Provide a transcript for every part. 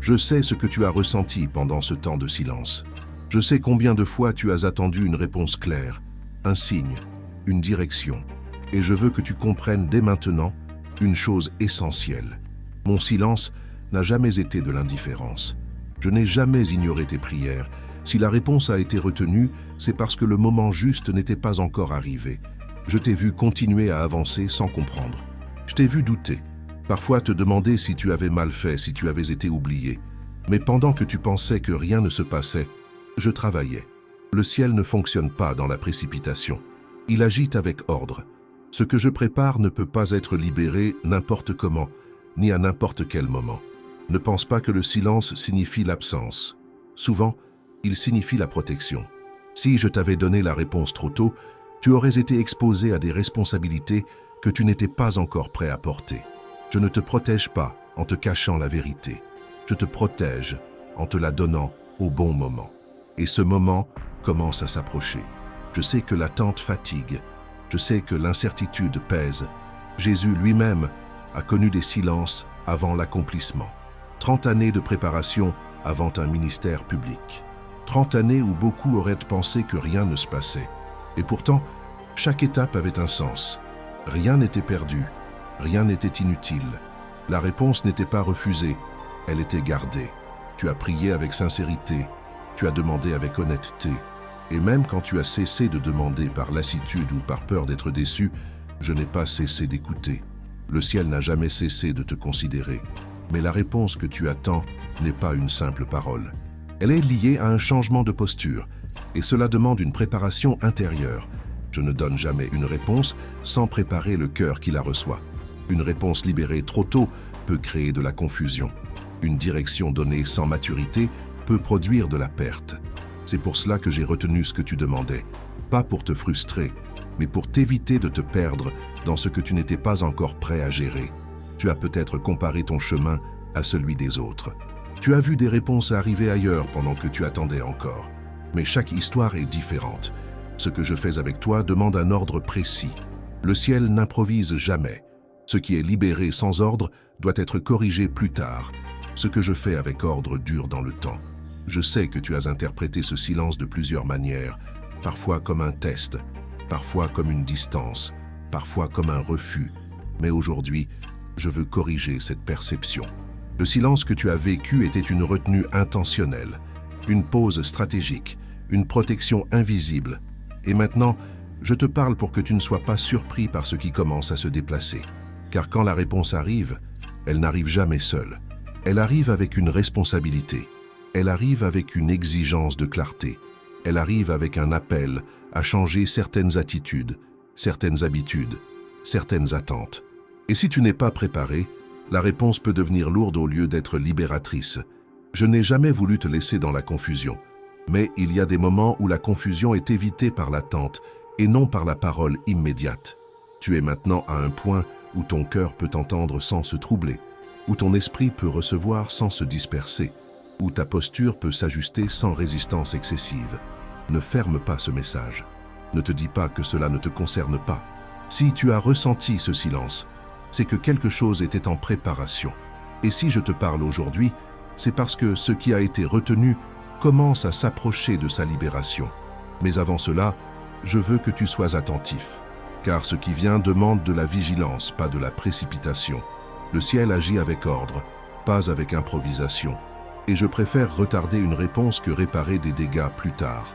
Je sais ce que tu as ressenti pendant ce temps de silence. Je sais combien de fois tu as attendu une réponse claire, un signe, une direction. Et je veux que tu comprennes dès maintenant une chose essentielle. Mon silence n'a jamais été de l'indifférence. Je n'ai jamais ignoré tes prières. Si la réponse a été retenue, c'est parce que le moment juste n'était pas encore arrivé. Je t'ai vu continuer à avancer sans comprendre. Je t'ai vu douter. Parfois te demander si tu avais mal fait, si tu avais été oublié. Mais pendant que tu pensais que rien ne se passait, je travaillais. Le ciel ne fonctionne pas dans la précipitation. Il agit avec ordre. Ce que je prépare ne peut pas être libéré n'importe comment, ni à n'importe quel moment. Ne pense pas que le silence signifie l'absence. Souvent, il signifie la protection. Si je t'avais donné la réponse trop tôt, tu aurais été exposé à des responsabilités que tu n'étais pas encore prêt à porter. Je ne te protège pas en te cachant la vérité. Je te protège en te la donnant au bon moment. Et ce moment commence à s'approcher. Je sais que l'attente fatigue. Je sais que l'incertitude pèse. Jésus lui-même a connu des silences avant l'accomplissement. 30 années de préparation avant un ministère public. 30 années où beaucoup auraient pensé que rien ne se passait. Et pourtant, chaque étape avait un sens. Rien n'était perdu. Rien n'était inutile. La réponse n'était pas refusée, elle était gardée. Tu as prié avec sincérité, tu as demandé avec honnêteté. Et même quand tu as cessé de demander par lassitude ou par peur d'être déçu, je n'ai pas cessé d'écouter. Le ciel n'a jamais cessé de te considérer. Mais la réponse que tu attends n'est pas une simple parole. Elle est liée à un changement de posture, et cela demande une préparation intérieure. Je ne donne jamais une réponse sans préparer le cœur qui la reçoit. Une réponse libérée trop tôt peut créer de la confusion. Une direction donnée sans maturité peut produire de la perte. C'est pour cela que j'ai retenu ce que tu demandais. Pas pour te frustrer, mais pour t'éviter de te perdre dans ce que tu n'étais pas encore prêt à gérer. Tu as peut-être comparé ton chemin à celui des autres. Tu as vu des réponses arriver ailleurs pendant que tu attendais encore. Mais chaque histoire est différente. Ce que je fais avec toi demande un ordre précis. Le ciel n'improvise jamais. Ce qui est libéré sans ordre doit être corrigé plus tard. Ce que je fais avec ordre dure dans le temps. Je sais que tu as interprété ce silence de plusieurs manières, parfois comme un test, parfois comme une distance, parfois comme un refus. Mais aujourd'hui, je veux corriger cette perception. Le silence que tu as vécu était une retenue intentionnelle, une pause stratégique, une protection invisible. Et maintenant, je te parle pour que tu ne sois pas surpris par ce qui commence à se déplacer. Car quand la réponse arrive, elle n'arrive jamais seule. Elle arrive avec une responsabilité. Elle arrive avec une exigence de clarté. Elle arrive avec un appel à changer certaines attitudes, certaines habitudes, certaines attentes. Et si tu n'es pas préparé, la réponse peut devenir lourde au lieu d'être libératrice. Je n'ai jamais voulu te laisser dans la confusion. Mais il y a des moments où la confusion est évitée par l'attente et non par la parole immédiate. Tu es maintenant à un point où ton cœur peut entendre sans se troubler, où ton esprit peut recevoir sans se disperser, où ta posture peut s'ajuster sans résistance excessive. Ne ferme pas ce message. Ne te dis pas que cela ne te concerne pas. Si tu as ressenti ce silence, c'est que quelque chose était en préparation. Et si je te parle aujourd'hui, c'est parce que ce qui a été retenu commence à s'approcher de sa libération. Mais avant cela, je veux que tu sois attentif. Car ce qui vient demande de la vigilance, pas de la précipitation. Le ciel agit avec ordre, pas avec improvisation. Et je préfère retarder une réponse que réparer des dégâts plus tard.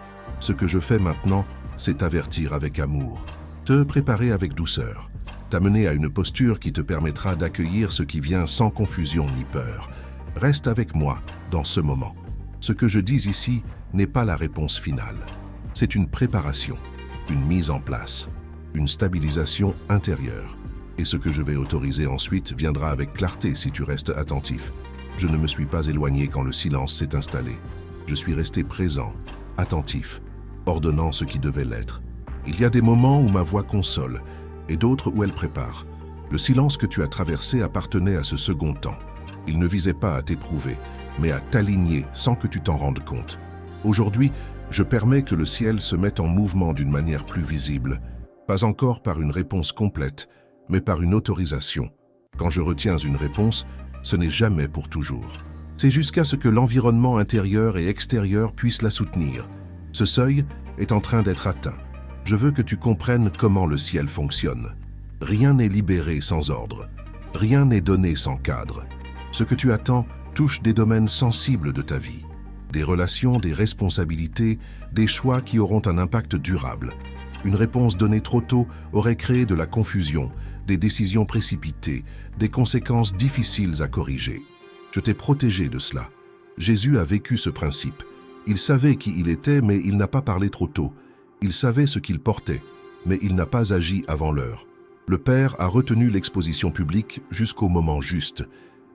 Ce que je fais maintenant, c'est t'avertir avec amour, te préparer avec douceur, t'amener à une posture qui te permettra d'accueillir ce qui vient sans confusion ni peur. Reste avec moi dans ce moment. Ce que je dis ici n'est pas la réponse finale. C'est une préparation, une mise en place, une stabilisation intérieure. Et ce que je vais autoriser ensuite viendra avec clarté si tu restes attentif. Je ne me suis pas éloigné quand le silence s'est installé. Je suis resté présent, attentif, ordonnant ce qui devait l'être. Il y a des moments où ma voix console et d'autres où elle prépare. Le silence que tu as traversé appartenait à ce second temps. Il ne visait pas à t'éprouver, mais à t'aligner sans que tu t'en rendes compte. Aujourd'hui, je permets que le ciel se mette en mouvement d'une manière plus visible, pas encore par une réponse complète, mais par une autorisation. Quand je retiens une réponse, ce n'est jamais pour toujours. C'est jusqu'à ce que l'environnement intérieur et extérieur puisse la soutenir. Ce seuil est en train d'être atteint. Je veux que tu comprennes comment le ciel fonctionne. Rien n'est libéré sans ordre. Rien n'est donné sans cadre. Ce que tu attends touche des domaines sensibles de ta vie. Des relations, des responsabilités, des choix qui auront un impact durable. Une réponse donnée trop tôt aurait créé de la confusion, des décisions précipitées, des conséquences difficiles à corriger. Je t'ai protégé de cela. Jésus a vécu ce principe. Il savait qui il était, mais il n'a pas parlé trop tôt. Il savait ce qu'il portait, mais il n'a pas agi avant l'heure. Le Père a retenu l'exposition publique jusqu'au moment juste,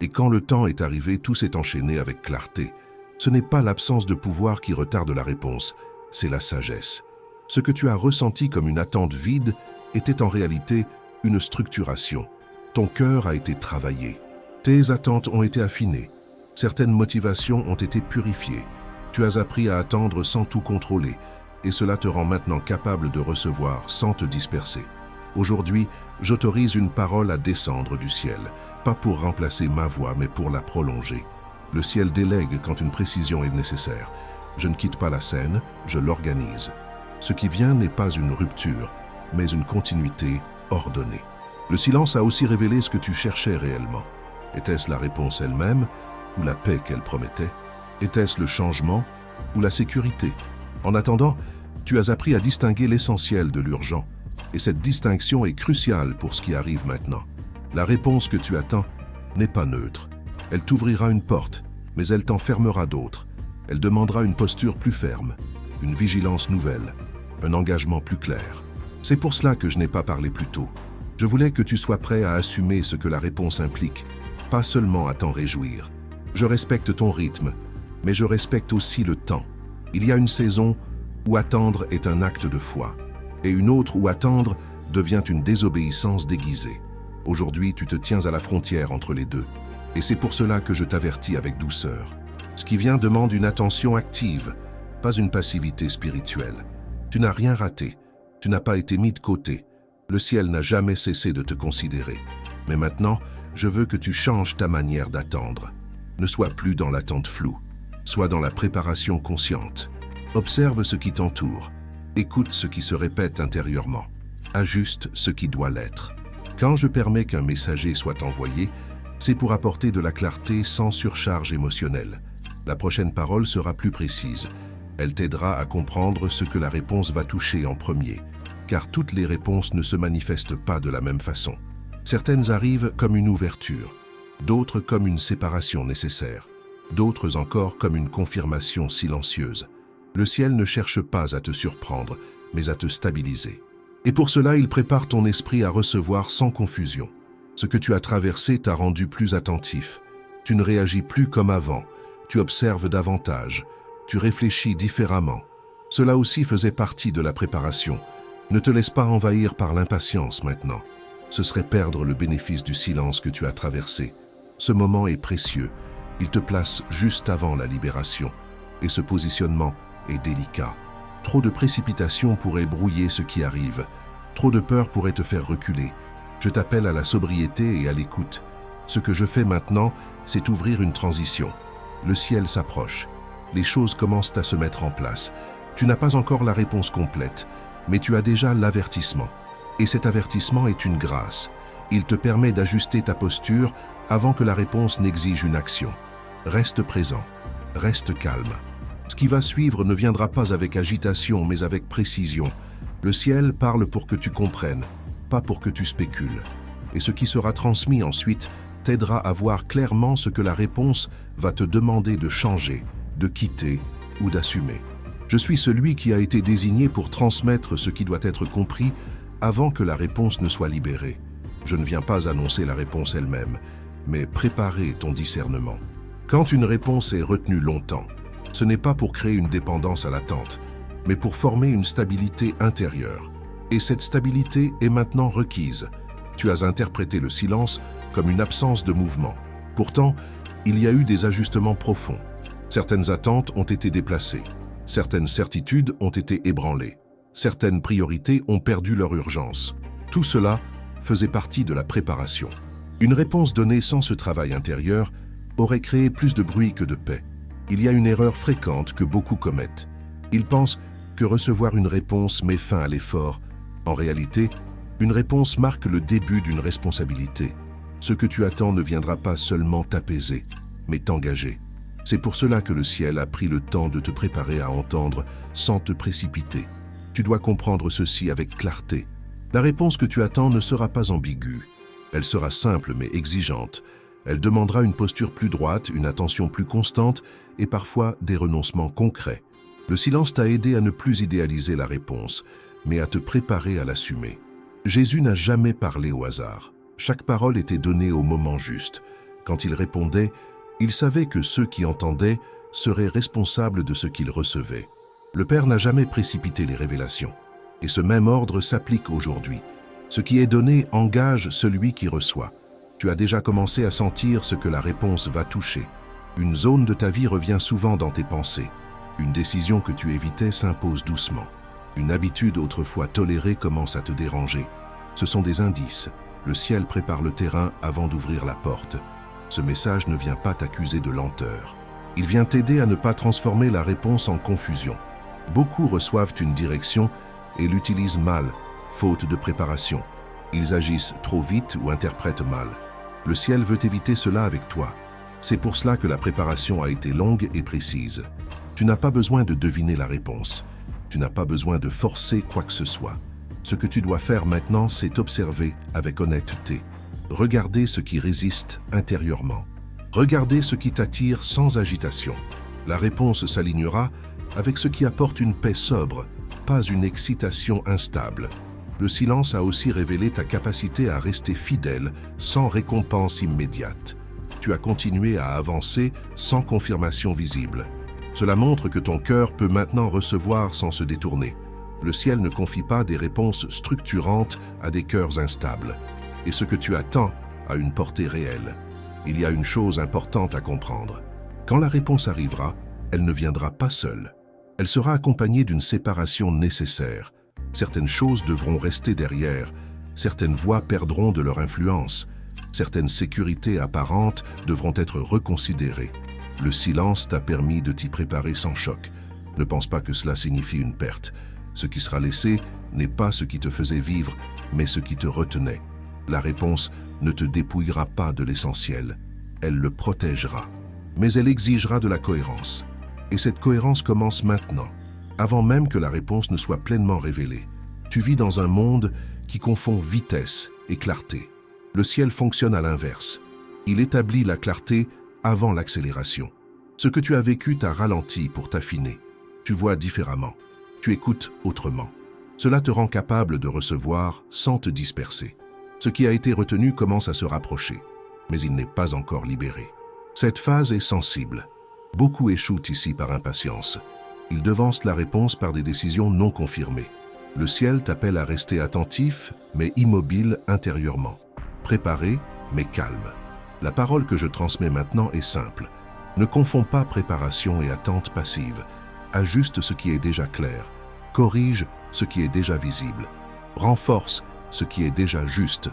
et quand le temps est arrivé, tout s'est enchaîné avec clarté. Ce n'est pas l'absence de pouvoir qui retarde la réponse, c'est la sagesse. Ce que tu as ressenti comme une attente vide était en réalité une structuration. Ton cœur a été travaillé. Tes attentes ont été affinées. Certaines motivations ont été purifiées. Tu as appris à attendre sans tout contrôler, et cela te rend maintenant capable de recevoir sans te disperser. Aujourd'hui, j'autorise une parole à descendre du ciel, pas pour remplacer ma voix, mais pour la prolonger. Le ciel délègue quand une précision est nécessaire. Je ne quitte pas la scène, je l'organise. Ce qui vient n'est pas une rupture, mais une continuité ordonnée. Le silence a aussi révélé ce que tu cherchais réellement. Était-ce la réponse elle-même ou la paix qu'elle promettait? Était-ce le changement ou la sécurité? En attendant, tu as appris à distinguer l'essentiel de l'urgent. Et cette distinction est cruciale pour ce qui arrive maintenant. La réponse que tu attends n'est pas neutre. Elle t'ouvrira une porte, mais elle t'en fermera d'autres. Elle demandera une posture plus ferme, une vigilance nouvelle, un engagement plus clair. C'est pour cela que je n'ai pas parlé plus tôt. Je voulais que tu sois prêt à assumer ce que la réponse implique, pas seulement à t'en réjouir. Je respecte ton rythme, mais je respecte aussi le temps. Il y a une saison où attendre est un acte de foi, et une autre où attendre devient une désobéissance déguisée. Aujourd'hui, tu te tiens à la frontière entre les deux, et c'est pour cela que je t'avertis avec douceur. Ce qui vient demande une attention active, pas une passivité spirituelle. Tu n'as rien raté, tu n'as pas été mis de côté. Le ciel n'a jamais cessé de te considérer. Mais maintenant, je veux que tu changes ta manière d'attendre. Ne sois plus dans l'attente floue, sois dans la préparation consciente. Observe ce qui t'entoure, écoute ce qui se répète intérieurement, ajuste ce qui doit l'être. Quand je permets qu'un messager soit envoyé, c'est pour apporter de la clarté sans surcharge émotionnelle. La prochaine parole sera plus précise. Elle t'aidera à comprendre ce que la réponse va toucher en premier, car toutes les réponses ne se manifestent pas de la même façon. Certaines arrivent comme une ouverture, d'autres comme une séparation nécessaire, d'autres encore comme une confirmation silencieuse. Le ciel ne cherche pas à te surprendre, mais à te stabiliser. Et pour cela, il prépare ton esprit à recevoir sans confusion. Ce que tu as traversé t'a rendu plus attentif. Tu ne réagis plus comme avant, tu observes davantage, tu réfléchis différemment. Cela aussi faisait partie de la préparation. Ne te laisse pas envahir par l'impatience maintenant. Ce serait perdre le bénéfice du silence que tu as traversé. Ce moment est précieux. Il te place juste avant la libération. Et ce positionnement est délicat. Trop de précipitation pourrait brouiller ce qui arrive. Trop de peur pourrait te faire reculer. Je t'appelle à la sobriété et à l'écoute. Ce que je fais maintenant, c'est ouvrir une transition. Le ciel s'approche. Les choses commencent à se mettre en place. Tu n'as pas encore la réponse complète, mais tu as déjà l'avertissement. Et cet avertissement est une grâce. Il te permet d'ajuster ta posture avant que la réponse n'exige une action. Reste présent, reste calme. Ce qui va suivre ne viendra pas avec agitation, mais avec précision. Le ciel parle pour que tu comprennes, pas pour que tu spécules. Et ce qui sera transmis ensuite t'aidera à voir clairement ce que la réponse va te demander de changer, de quitter ou d'assumer. Je suis celui qui a été désigné pour transmettre ce qui doit être compris avant que la réponse ne soit libérée. Je ne viens pas annoncer la réponse elle-même, mais préparer ton discernement. Quand une réponse est retenue longtemps, ce n'est pas pour créer une dépendance à l'attente, mais pour former une stabilité intérieure. Et cette stabilité est maintenant requise. Tu as interprété le silence comme une absence de mouvement. Pourtant, il y a eu des ajustements profonds. Certaines attentes ont été déplacées. Certaines certitudes ont été ébranlées. Certaines priorités ont perdu leur urgence. Tout cela faisait partie de la préparation. Une réponse donnée sans ce travail intérieur aurait créé plus de bruit que de paix. Il y a une erreur fréquente que beaucoup commettent. Ils pensent que recevoir une réponse met fin à l'effort. En réalité, une réponse marque le début d'une responsabilité. Ce que tu attends ne viendra pas seulement t'apaiser, mais t'engager. C'est pour cela que le ciel a pris le temps de te préparer à entendre sans te précipiter. Tu dois comprendre ceci avec clarté. La réponse que tu attends ne sera pas ambiguë. Elle sera simple mais exigeante. Elle demandera une posture plus droite, une attention plus constante et parfois des renoncements concrets. Le silence t'a aidé à ne plus idéaliser la réponse, mais à te préparer à l'assumer. Jésus n'a jamais parlé au hasard. Chaque parole était donnée au moment juste. Quand il répondait, il savait que ceux qui entendaient seraient responsables de ce qu'ils recevaient. Le Père n'a jamais précipité les révélations. Et ce même ordre s'applique aujourd'hui. Ce qui est donné engage celui qui reçoit. Tu as déjà commencé à sentir ce que la réponse va toucher. Une zone de ta vie revient souvent dans tes pensées. Une décision que tu évitais s'impose doucement. Une habitude autrefois tolérée commence à te déranger. Ce sont des indices. Le ciel prépare le terrain avant d'ouvrir la porte. Ce message ne vient pas t'accuser de lenteur. Il vient t'aider à ne pas transformer la réponse en confusion. Beaucoup reçoivent une direction et l'utilisent mal, faute de préparation. Ils agissent trop vite ou interprètent mal. Le ciel veut éviter cela avec toi. C'est pour cela que la préparation a été longue et précise. Tu n'as pas besoin de deviner la réponse. Tu n'as pas besoin de forcer quoi que ce soit. Ce que tu dois faire maintenant, c'est observer avec honnêteté. Regarder ce qui résiste intérieurement. Regarder ce qui t'attire sans agitation. La réponse s'alignera avec ce qui apporte une paix sobre, pas une excitation instable. Le silence a aussi révélé ta capacité à rester fidèle sans récompense immédiate. Tu as continué à avancer sans confirmation visible. Cela montre que ton cœur peut maintenant recevoir sans se détourner. Le ciel ne confie pas des réponses structurantes à des cœurs instables. Et ce que tu attends a une portée réelle. Il y a une chose importante à comprendre. Quand la réponse arrivera, elle ne viendra pas seule. Elle sera accompagnée d'une séparation nécessaire. Certaines choses devront rester derrière. Certaines voix perdront de leur influence. Certaines sécurités apparentes devront être reconsidérées. Le silence t'a permis de t'y préparer sans choc. Ne pense pas que cela signifie une perte. Ce qui sera laissé n'est pas ce qui te faisait vivre, mais ce qui te retenait. La réponse ne te dépouillera pas de l'essentiel. Elle le protégera. Mais elle exigera de la cohérence. Et cette cohérence commence maintenant, avant même que la réponse ne soit pleinement révélée. Tu vis dans un monde qui confond vitesse et clarté. Le ciel fonctionne à l'inverse. Il établit la clarté avant l'accélération. Ce que tu as vécu t'a ralenti pour t'affiner. Tu vois différemment. Tu écoutes autrement. Cela te rend capable de recevoir sans te disperser. Ce qui a été retenu commence à se rapprocher, mais il n'est pas encore libéré. Cette phase est sensible. Beaucoup échouent ici par impatience. Ils devancent la réponse par des décisions non confirmées. Le ciel t'appelle à rester attentif, mais immobile intérieurement. Préparé, mais calme. La parole que je transmets maintenant est simple. Ne confonds pas préparation et attente passive. Ajuste ce qui est déjà clair. Corrige ce qui est déjà visible. Renforce ce qui est déjà juste.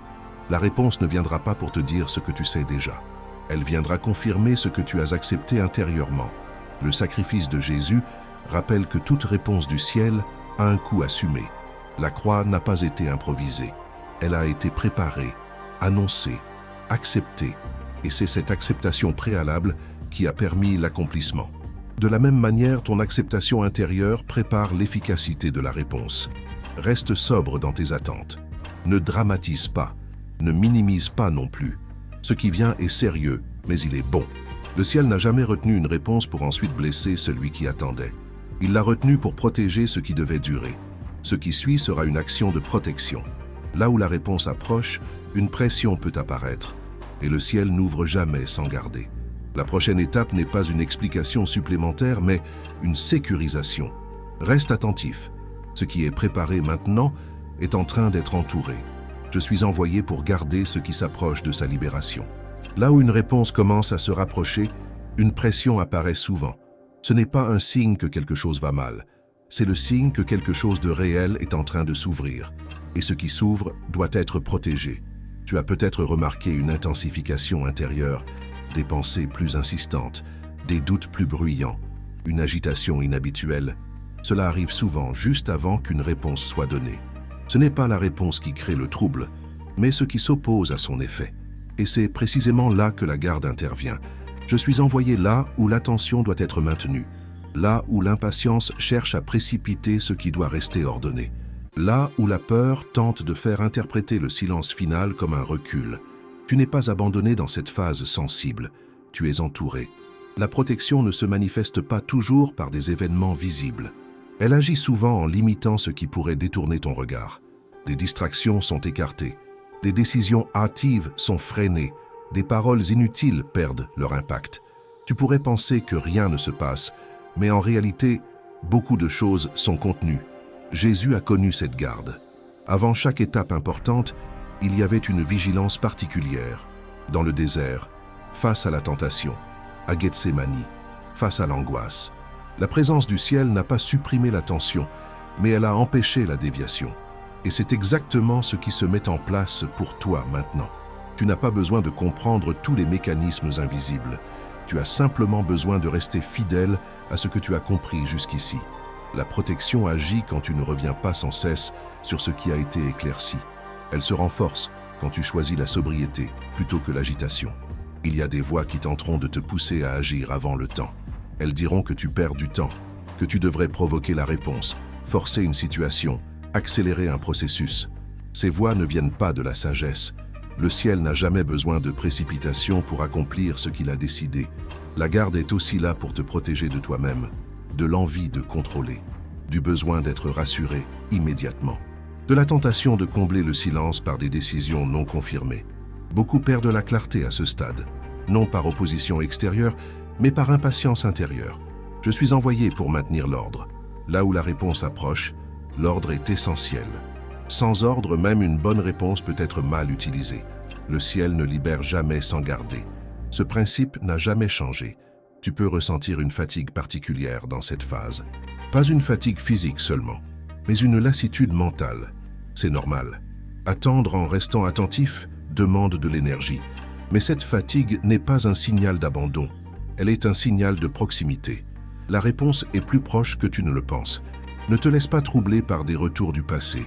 La réponse ne viendra pas pour te dire ce que tu sais déjà. Elle viendra confirmer ce que tu as accepté intérieurement. Le sacrifice de Jésus rappelle que toute réponse du ciel a un coût assumé. La croix n'a pas été improvisée. Elle a été préparée, annoncée, acceptée. Et c'est cette acceptation préalable qui a permis l'accomplissement. De la même manière, ton acceptation intérieure prépare l'efficacité de la réponse. Reste sobre dans tes attentes. Ne dramatise pas, ne minimise pas non plus. Ce qui vient est sérieux, mais il est bon. Le ciel n'a jamais retenu une réponse pour ensuite blesser celui qui attendait. Il l'a retenu pour protéger ce qui devait durer. Ce qui suit sera une action de protection. Là où la réponse approche, une pression peut apparaître. Et le ciel n'ouvre jamais sans garder. La prochaine étape n'est pas une explication supplémentaire, mais une sécurisation. Reste attentif. Ce qui est préparé maintenant est en train d'être entouré. Je suis envoyé pour garder ce qui s'approche de sa libération. Là où une réponse commence à se rapprocher, une pression apparaît souvent. Ce n'est pas un signe que quelque chose va mal. C'est le signe que quelque chose de réel est en train de s'ouvrir. Et ce qui s'ouvre doit être protégé. Tu as peut-être remarqué une intensification intérieure. des pensées plus insistantes, des doutes plus bruyants, une agitation inhabituelle. Cela arrive souvent juste avant qu'une réponse soit donnée. Ce n'est pas la réponse qui crée le trouble, mais ce qui s'oppose à son effet. Et c'est précisément là que la garde intervient. Je suis envoyé là où l'attention doit être maintenue, là où l'impatience cherche à précipiter ce qui doit rester ordonné, là où la peur tente de faire interpréter le silence final comme un recul. Tu n'es pas abandonné dans cette phase sensible, tu es entouré. La protection ne se manifeste pas toujours par des événements visibles. Elle agit souvent en limitant ce qui pourrait détourner ton regard. Des distractions sont écartées, des décisions hâtives sont freinées, des paroles inutiles perdent leur impact. Tu pourrais penser que rien ne se passe, mais en réalité, beaucoup de choses sont contenues. Jésus a connu cette garde. Avant chaque étape importante, il y avait une vigilance particulière. Dans le désert, face à la tentation, à Gethsémani, face à l'angoisse. La présence du ciel n'a pas supprimé la tension, mais elle a empêché la déviation. Et c'est exactement ce qui se met en place pour toi maintenant. Tu n'as pas besoin de comprendre tous les mécanismes invisibles. Tu as simplement besoin de rester fidèle à ce que tu as compris jusqu'ici. La protection agit quand tu ne reviens pas sans cesse sur ce qui a été éclairci. Elle se renforce quand tu choisis la sobriété plutôt que l'agitation. Il y a des voix qui tenteront de te pousser à agir avant le temps. Elles diront que tu perds du temps, que tu devrais provoquer la réponse, forcer une situation, accélérer un processus. Ces voix ne viennent pas de la sagesse. Le ciel n'a jamais besoin de précipitation pour accomplir ce qu'il a décidé. La garde est aussi là pour te protéger de toi-même, de l'envie de contrôler, du besoin d'être rassuré immédiatement, de la tentation de combler le silence par des décisions non confirmées. Beaucoup perdent la clarté à ce stade, non par opposition extérieure, mais par impatience intérieure. Je suis envoyé pour maintenir l'ordre. Là où la réponse approche, l'ordre est essentiel. Sans ordre, même une bonne réponse peut être mal utilisée. Le ciel ne libère jamais sans garder. Ce principe n'a jamais changé. Tu peux ressentir une fatigue particulière dans cette phase. Pas une fatigue physique seulement, mais une lassitude mentale. C'est normal. Attendre en restant attentif demande de l'énergie. Mais cette fatigue n'est pas un signal d'abandon. Elle est un signal de proximité. La réponse est plus proche que tu ne le penses. Ne te laisse pas troubler par des retours du passé.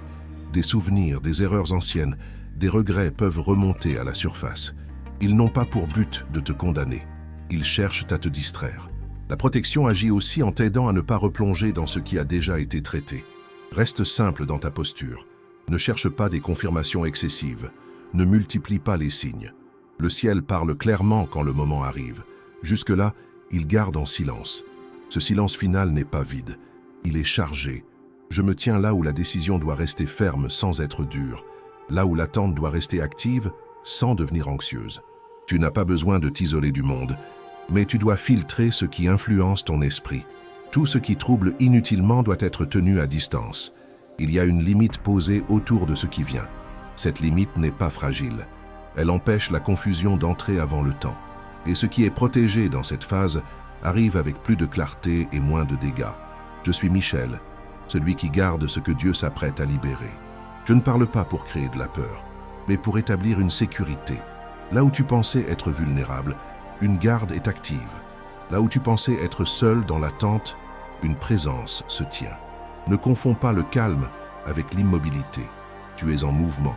Des souvenirs, des erreurs anciennes, des regrets peuvent remonter à la surface. Ils n'ont pas pour but de te condamner. Ils cherchent à te distraire. La protection agit aussi en t'aidant à ne pas replonger dans ce qui a déjà été traité. Reste simple dans ta posture. Ne cherche pas des confirmations excessives. Ne multiplie pas les signes. Le ciel parle clairement quand le moment arrive. Jusque-là, il garde en silence. Ce silence final n'est pas vide. Il est chargé. Je me tiens là où la décision doit rester ferme sans être dure. Là où l'attente doit rester active sans devenir anxieuse. Tu n'as pas besoin de t'isoler du monde, mais tu dois filtrer ce qui influence ton esprit. Tout ce qui trouble inutilement doit être tenu à distance. Il y a une limite posée autour de ce qui vient. Cette limite n'est pas fragile. Elle empêche la confusion d'entrer avant le temps. Et ce qui est protégé dans cette phase arrive avec plus de clarté et moins de dégâts. Je suis Michel, celui qui garde ce que Dieu s'apprête à libérer. Je ne parle pas pour créer de la peur, mais pour établir une sécurité. Là où tu pensais être vulnérable, une garde est active. Là où tu pensais être seul dans l'attente, une présence se tient. Ne confonds pas le calme avec l'immobilité. Tu es en mouvement,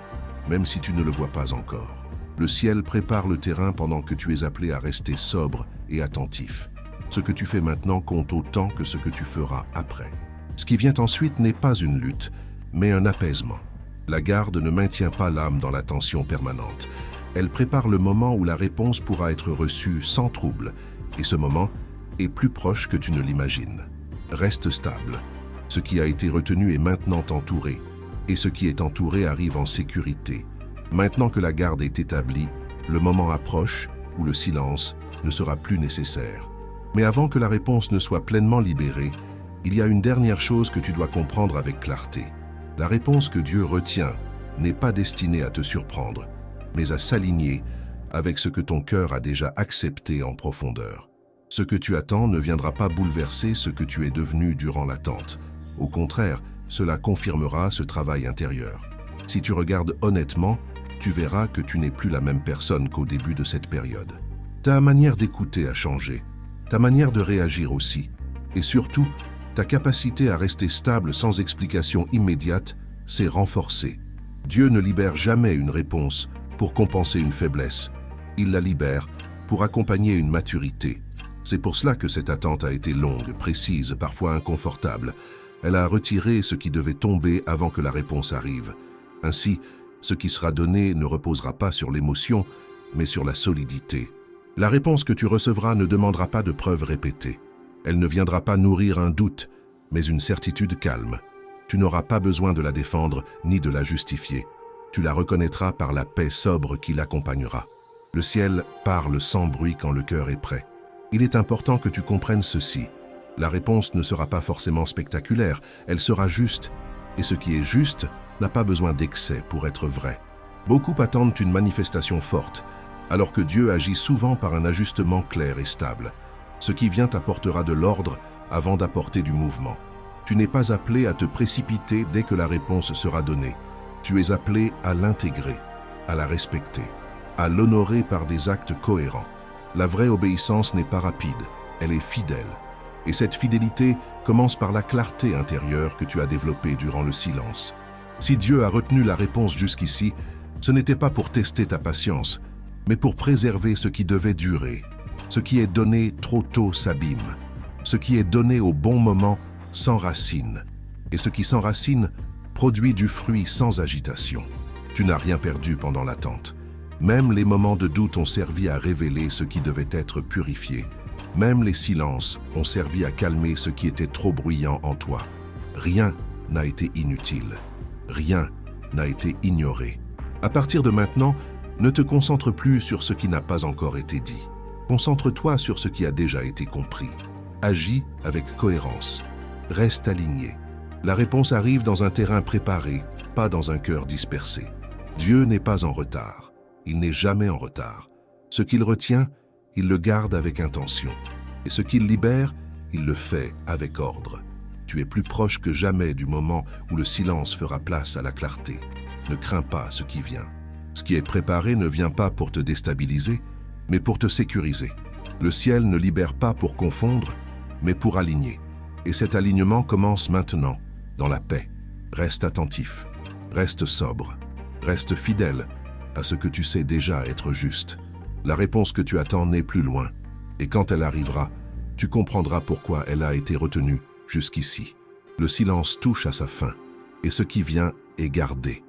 même si tu ne le vois pas encore. Le ciel prépare le terrain pendant que tu es appelé à rester sobre et attentif. Ce que tu fais maintenant compte autant que ce que tu feras après. Ce qui vient ensuite n'est pas une lutte, mais un apaisement. La garde ne maintient pas l'âme dans la tension permanente. Elle prépare le moment où la réponse pourra être reçue sans trouble, et ce moment est plus proche que tu ne l'imagines. Reste stable. Ce qui a été retenu est maintenant entouré, et ce qui est entouré arrive en sécurité. Maintenant que la garde est établie, le moment approche où le silence ne sera plus nécessaire. Mais avant que la réponse ne soit pleinement libérée, il y a une dernière chose que tu dois comprendre avec clarté. La réponse que Dieu retient n'est pas destinée à te surprendre, mais à s'aligner avec ce que ton cœur a déjà accepté en profondeur. Ce que tu attends ne viendra pas bouleverser ce que tu es devenu durant l'attente. Au contraire, cela confirmera ce travail intérieur. Si tu regardes honnêtement, tu verras que tu n'es plus la même personne qu'au début de cette période. Ta manière d'écouter a changé, ta manière de réagir aussi, et surtout, ta capacité à rester stable sans explication immédiate s'est renforcée. Dieu ne libère jamais une réponse pour compenser une faiblesse. Il la libère pour accompagner une maturité. C'est pour cela que cette attente a été longue, précise, parfois inconfortable. Elle a retiré ce qui devait tomber avant que la réponse arrive. Ainsi, ce qui sera donné ne reposera pas sur l'émotion, mais sur la solidité. La réponse que tu recevras ne demandera pas de preuves répétées. Elle ne viendra pas nourrir un doute, mais une certitude calme. Tu n'auras pas besoin de la défendre ni de la justifier. Tu la reconnaîtras par la paix sobre qui l'accompagnera. Le ciel parle sans bruit quand le cœur est prêt. Il est important que tu comprennes ceci. La réponse ne sera pas forcément spectaculaire, elle sera juste. Et ce qui est juste n'a pas besoin d'excès pour être vrai. Beaucoup attendent une manifestation forte, alors que Dieu agit souvent par un ajustement clair et stable. Ce qui vient t'apportera de l'ordre avant d'apporter du mouvement. Tu n'es pas appelé à te précipiter dès que la réponse sera donnée. Tu es appelé à l'intégrer, à la respecter, à l'honorer par des actes cohérents. La vraie obéissance n'est pas rapide, elle est fidèle. Et cette fidélité commence par la clarté intérieure que tu as développée durant le silence. Si Dieu a retenu la réponse jusqu'ici, ce n'était pas pour tester ta patience, mais pour préserver ce qui devait durer. Ce qui est donné trop tôt s'abîme. Ce qui est donné au bon moment s'enracine. Et ce qui s'enracine produit du fruit sans agitation. Tu n'as rien perdu pendant l'attente. Même les moments de doute ont servi à révéler ce qui devait être purifié. Même les silences ont servi à calmer ce qui était trop bruyant en toi. Rien n'a été inutile. Rien n'a été ignoré. À partir de maintenant, ne te concentre plus sur ce qui n'a pas encore été dit. Concentre-toi sur ce qui a déjà été compris. Agis avec cohérence. Reste aligné. La réponse arrive dans un terrain préparé, pas dans un cœur dispersé. Dieu n'est pas en retard. Il n'est jamais en retard. Ce qu'il retient, il le garde avec intention. Et ce qu'il libère, il le fait avec ordre. Tu es plus proche que jamais du moment où le silence fera place à la clarté. Ne crains pas ce qui vient. Ce qui est préparé ne vient pas pour te déstabiliser, mais pour te sécuriser. Le ciel ne libère pas pour confondre, mais pour aligner. Et cet alignement commence maintenant, dans la paix. Reste attentif, reste sobre, reste fidèle à ce que tu sais déjà être juste. La réponse que tu attends n'est plus loin, et quand elle arrivera, tu comprendras pourquoi elle a été retenue jusqu'ici. Le silence touche à sa fin, et ce qui vient est gardé.